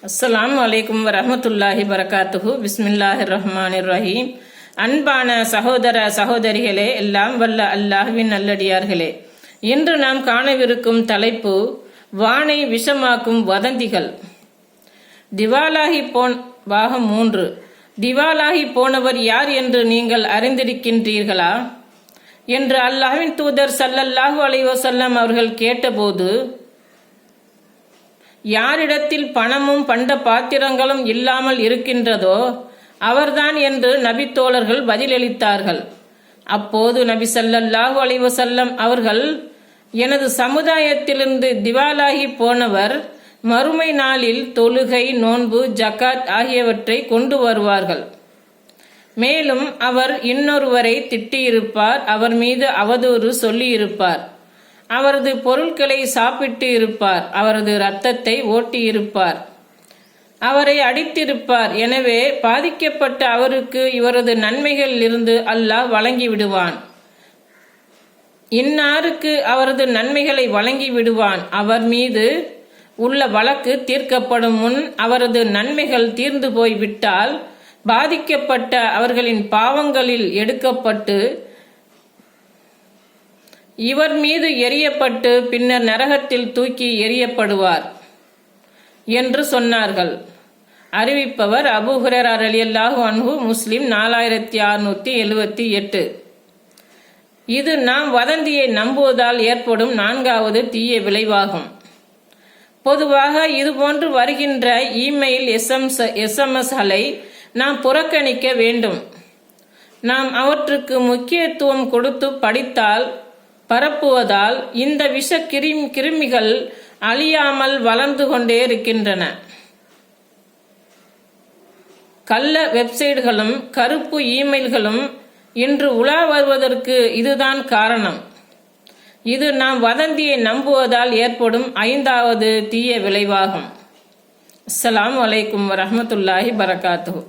அஸ்ஸலாமு அலைக்கும் வரஹ்மத்துல்லாஹி வரகாத்துஹு. பிஸ்மில்லாஹிர் ரஹ்மானிர் ரஹீம். அன்பான சகோதர சகோதரிகளே, எல்லாம் வல்ல அல்லாஹ்வின் நல்லடியார்களே, இன்று நாம் காணவிருக்கும் தலைப்பு வானை விஷமாக்கும் வதந்திகள். பாகம் 3. திவாலாகி போனவர் யார் என்று நீங்கள் அறிந்திருக்கின்றீர்களா என்று அல்லாஹ்வின் தூதர் ஸல்லல்லாஹு அலைஹி வஸல்லம் அவர்கள் கேட்டபோது, யாரிடத்தில் பணமும் பண்ட பாத்திரங்களும் இல்லாமல் இருக்கின்றதோ அவர்தான் என்று நபி தோழர்கள் பதிலளித்தார்கள். அப்போது நபி ஸல்லல்லாஹு அலைஹி வஸல்லம் அவர்கள், எனது சமுதாயத்திலிருந்து திவாலாகி போனவர் மறுமை நாளில் தொழுகை, நோன்பு, ஜகாத் ஆகியவற்றை கொண்டு வருவார்கள். மேலும் அவர் இன்னொருவரை திட்டியிருப்பார், அவர் மீது அவதூறு சொல்லியிருப்பார், அவரது பொருட்களை சாப்பிட்டு இருப்பார், அவரது இரத்தத்தை ஓட்டியிருப்பார், அவரை அடித்திருப்பார். எனவே பாதிக்கப்பட்ட அவருக்கு இவரது நன்மைகளில் இருந்து அல்லாஹ் வழங்கி விடுவான். இன்னாருக்கு அவரது நன்மைகளை வழங்கி விடுவான். அவர் மீது உள்ள வழக்கு தீர்க்கப்படும் முன் அவரது நன்மைகள் தீர்ந்து போய் விட்டால் பாதிக்கப்பட்ட அவர்களின் பாவங்களில் எடுக்கப்பட்டு இவர் மீது எரியப்பட்டு பின்னர் நரகத்தில் தூக்கி எரியப்படுவார் என்று சொன்னார்கள். அறிவிப்பவர் அபூ ஹுரைரா ரலியல்லாஹு அன்ஹு, முஸ்லிம் 4678. இது நாம் வதந்தியை நம்புவதால் ஏற்படும் 4வது தீய விளைவாகும். பொதுவாக இதுபோன்று வருகின்ற இமெயில், எஸ்எம்எஸ்களை நாம் புறக்கணிக்க வேண்டும். நாம் அவற்றுக்கு முக்கியத்துவம் கொடுத்து படித்தால் பரப்புவதால் இந்த விஷ கிருமிகள் அழியாமல் வளர்ந்து கொண்டே இருக்கின்றன. கள்ள வெப்சைட்களும் கருப்பு இமெயில்களும் இன்று உலா வருவதற்கு இதுதான் காரணம். இது நாம் வதந்தியை நம்புவதால் ஏற்படும் 5வது தீய விளைவாகும். அஸ்ஸலாமு அலைக்கும் வரஹ்மத்துல்லாஹி வரகாத்துஹு.